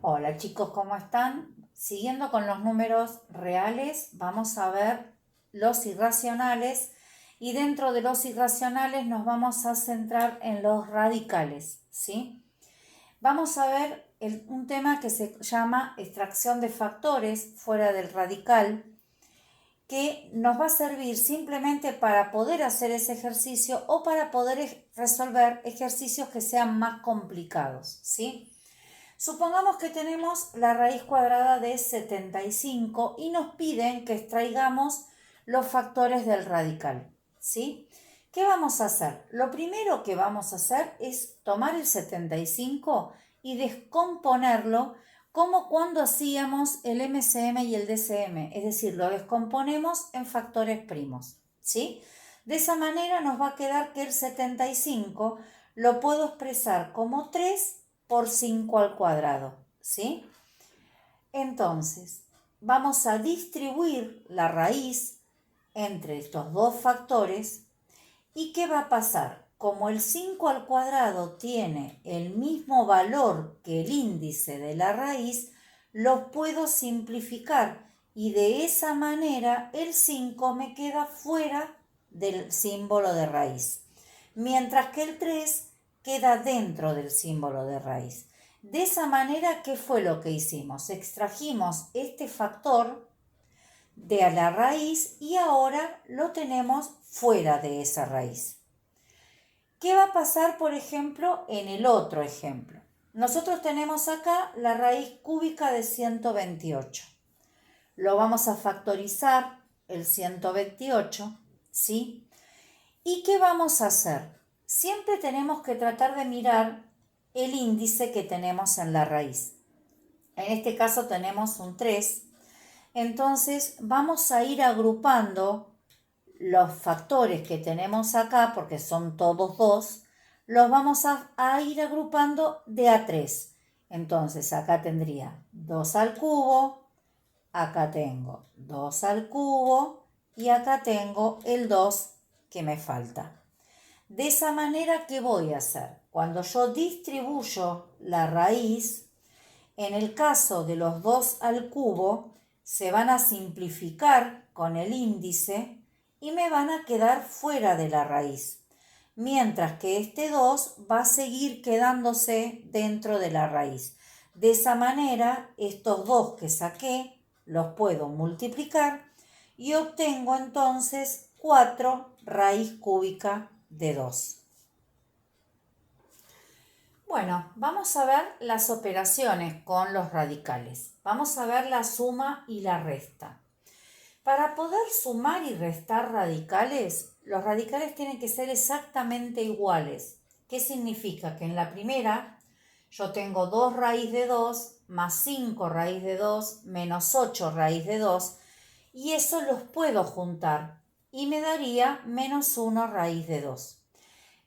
Hola chicos, ¿cómo están? Siguiendo con los números reales, vamos a ver los irracionales y dentro de los irracionales nos vamos a centrar en los radicales, ¿sí? Vamos a ver un tema que se llama extracción de factores fuera del radical, que nos va a servir simplemente para poder hacer ese ejercicio o para poder resolver ejercicios que sean más complicados, ¿sí? Supongamos que tenemos la raíz cuadrada de 75 y nos piden que extraigamos los factores del radical, ¿sí? ¿Qué vamos a hacer? Lo primero que vamos a hacer es tomar el 75 y descomponerlo como cuando hacíamos el MCM y el DCM, es decir, lo descomponemos en factores primos, ¿sí? De esa manera nos va a quedar que el 75 lo puedo expresar como 3 por 5 al cuadrado, ¿sí? Entonces, vamos a distribuir la raíz entre estos dos factores. ¿Y qué va a pasar? Como el 5 al cuadrado tiene el mismo valor que el índice de la raíz, los puedo simplificar y de esa manera el 5 me queda fuera del símbolo de raíz, mientras que el 3 queda dentro del símbolo de raíz. De esa manera, ¿qué fue lo que hicimos? Extrajimos este factor de la raíz y ahora lo tenemos fuera de esa raíz. ¿Qué va a pasar, por ejemplo, en el otro ejemplo? Nosotros tenemos acá la raíz cúbica de 128. Lo vamos a factorizar, el 128, ¿sí? ¿Y qué vamos a hacer? Siempre tenemos que tratar de mirar el índice que tenemos en la raíz. En este caso tenemos un 3. Entonces vamos a ir agrupando los factores que tenemos acá, porque son todos 2, los vamos a ir agrupando de a 3. Entonces acá tendría 2 al cubo, acá tengo 2 al cubo y acá tengo el 2 que me falta. De esa manera, ¿qué voy a hacer? Cuando yo distribuyo la raíz, en el caso de los 2 al cubo, se van a simplificar con el índice y me van a quedar fuera de la raíz, mientras que este 2 va a seguir quedándose dentro de la raíz. De esa manera, estos 2 que saqué los puedo multiplicar y obtengo entonces 4 raíz cúbica de 2. Bueno, vamos a ver las operaciones con los radicales. Vamos a ver la suma y la resta. Para poder sumar y restar radicales, los radicales tienen que ser exactamente iguales. ¿Qué significa? Que en la primera yo tengo 2 raíz de 2 más 5 raíz de 2 menos 8 raíz de 2 y eso los puedo juntar y me daría menos 1 raíz de 2.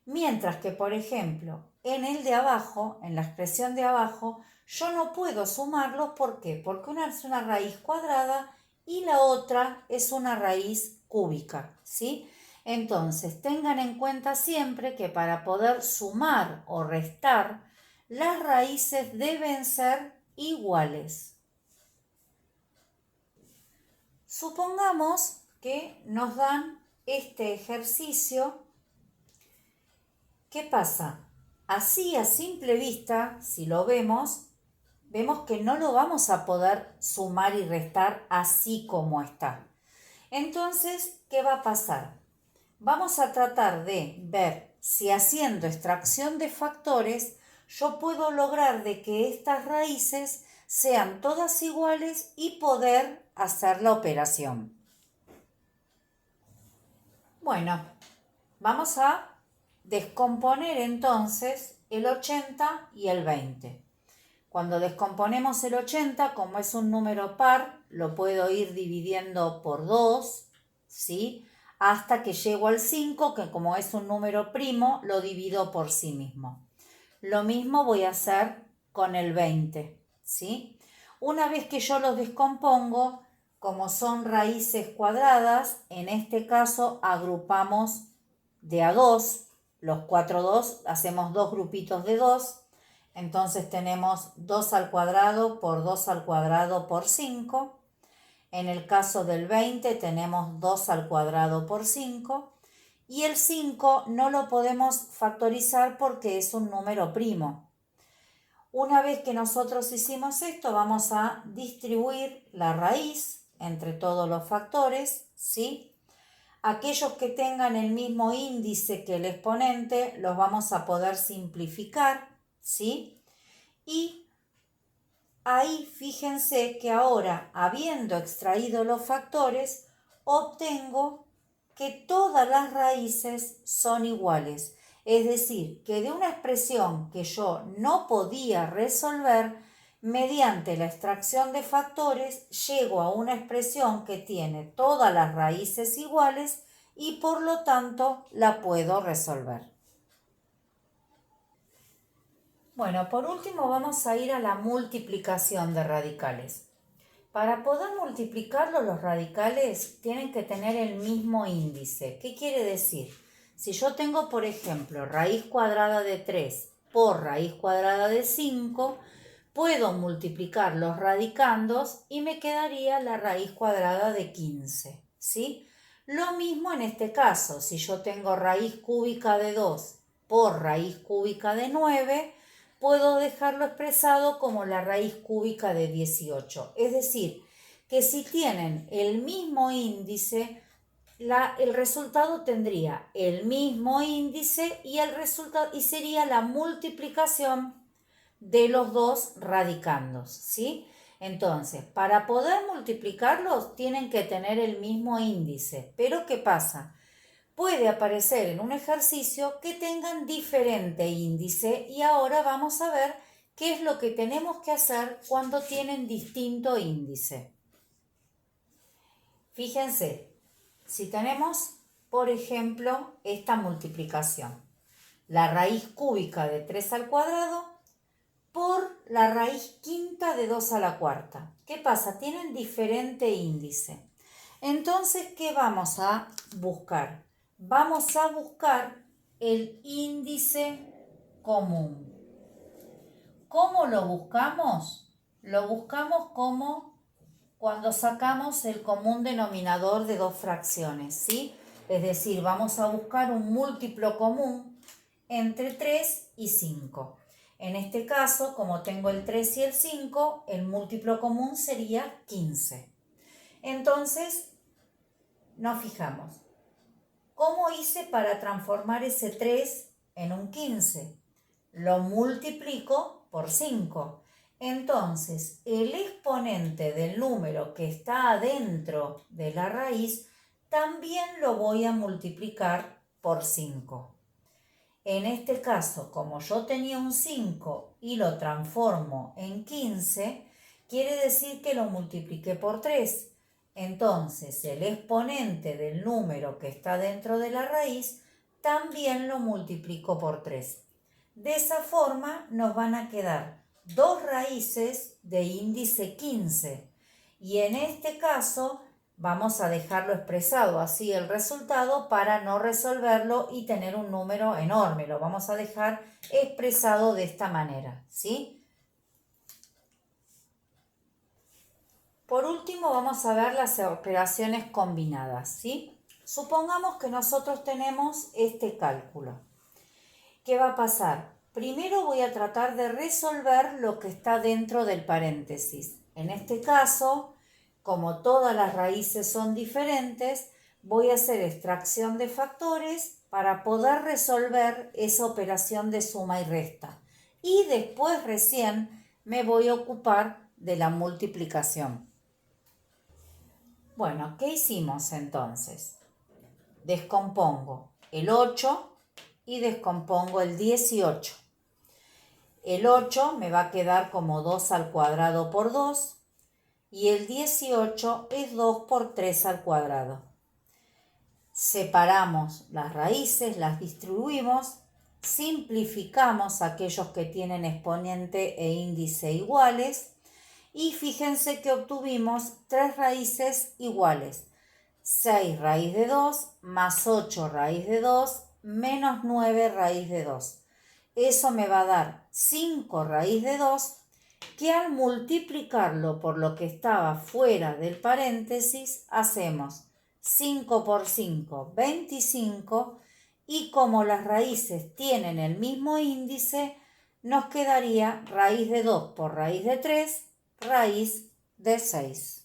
Mientras que, por ejemplo, en el de abajo, en la expresión de abajo, yo no puedo sumarlos. ¿Por qué? Porque una es una raíz cuadrada y la otra es una raíz cúbica, ¿sí? Entonces, tengan en cuenta siempre que para poder sumar o restar, las raíces deben ser iguales. Supongamos que nos dan este ejercicio. ¿Qué pasa? Así a simple vista, si lo vemos, vemos que no lo vamos a poder sumar y restar así como está. Entonces, ¿qué va a pasar? Vamos a tratar de ver si haciendo extracción de factores yo puedo lograr de que estas raíces sean todas iguales y poder hacer la operación. Bueno, vamos a descomponer entonces el 80 y el 20. Cuando descomponemos el 80, como es un número par, lo puedo ir dividiendo por 2, ¿sí? Hasta que llego al 5, que como es un número primo, lo divido por sí mismo. Lo mismo voy a hacer con el 20, ¿sí? Una vez que yo los descompongo, como son raíces cuadradas, en este caso agrupamos de a 2, los 4 2, hacemos dos grupitos de 2, Entonces tenemos 2 al cuadrado por 2 al cuadrado por 5. En el caso del 20 tenemos 2 al cuadrado por 5. Y el 5 no lo podemos factorizar porque es un número primo. Una vez que nosotros hicimos esto, vamos a distribuir la raíz entre todos los factores, ¿sí? Aquellos que tengan el mismo índice que el exponente los vamos a poder simplificar, ¿sí? Y ahí fíjense que ahora, habiendo extraído los factores, obtengo que todas las raíces son iguales. Es decir, que de una expresión que yo no podía resolver, mediante la extracción de factores, llego a una expresión que tiene todas las raíces iguales y por lo tanto la puedo resolver. Bueno, por último vamos a ir a la multiplicación de radicales. Para poder multiplicarlo, los radicales tienen que tener el mismo índice. ¿Qué quiere decir? Si yo tengo, por ejemplo, raíz cuadrada de 3 por raíz cuadrada de 5, puedo multiplicar los radicandos y me quedaría la raíz cuadrada de 15, ¿sí? Lo mismo en este caso, si yo tengo raíz cúbica de 2 por raíz cúbica de 9, puedo dejarlo expresado como la raíz cúbica de 18. Es decir, que si tienen el mismo índice, el resultado tendría el mismo índice y sería la multiplicación de los dos radicandos, ¿sí? Entonces, para poder multiplicarlos tienen que tener el mismo índice. Pero ¿qué pasa? Puede aparecer en un ejercicio que tengan diferente índice y ahora vamos a ver qué es lo que tenemos que hacer cuando tienen distinto índice. Fíjense, si tenemos, por ejemplo, esta multiplicación, la raíz cúbica de 3 al cuadrado por la raíz quinta de 2 a la cuarta. ¿Qué pasa? Tienen diferente índice. Entonces, ¿qué vamos a buscar? Vamos a buscar el índice común. ¿Cómo lo buscamos? Lo buscamos como cuando sacamos el común denominador de dos fracciones, ¿sí? Es decir, vamos a buscar un múltiplo común entre 3 y 5. En este caso, como tengo el 3 y el 5, el múltiplo común sería 15. Entonces, nos fijamos. ¿Cómo hice para transformar ese 3 en un 15? Lo multiplico por 5. Entonces, el exponente del número que está adentro de la raíz también lo voy a multiplicar por 5. En este caso, como yo tenía un 5 y lo transformo en 15, quiere decir que lo multipliqué por 3. Entonces, el exponente del número que está dentro de la raíz también lo multiplico por 3. De esa forma nos van a quedar dos raíces de índice 15. Y en este caso vamos a dejarlo expresado así el resultado para no resolverlo y tener un número enorme. Lo vamos a dejar expresado de esta manera, ¿sí? Por último vamos a ver las operaciones combinadas, ¿sí? Supongamos que nosotros tenemos este cálculo. ¿Qué va a pasar? Primero voy a tratar de resolver lo que está dentro del paréntesis. En este caso, como todas las raíces son diferentes, voy a hacer extracción de factores para poder resolver esa operación de suma y resta. Y después recién me voy a ocupar de la multiplicación. Bueno, ¿qué hicimos entonces? Descompongo el 8 y descompongo el 18. El 8 me va a quedar como 2 al cuadrado por 2 y el 18 es 2 por 3 al cuadrado. Separamos las raíces, las distribuimos, simplificamos aquellos que tienen exponente e índice iguales y fíjense que obtuvimos 3 raíces iguales. 6 raíz de 2 más 8 raíz de 2 menos 9 raíz de 2. Eso me va a dar 5 raíz de 2, que al multiplicarlo por lo que estaba fuera del paréntesis, hacemos 5 por 5, 25, y como las raíces tienen el mismo índice, nos quedaría raíz de 2 por raíz de 3, raíz de 6.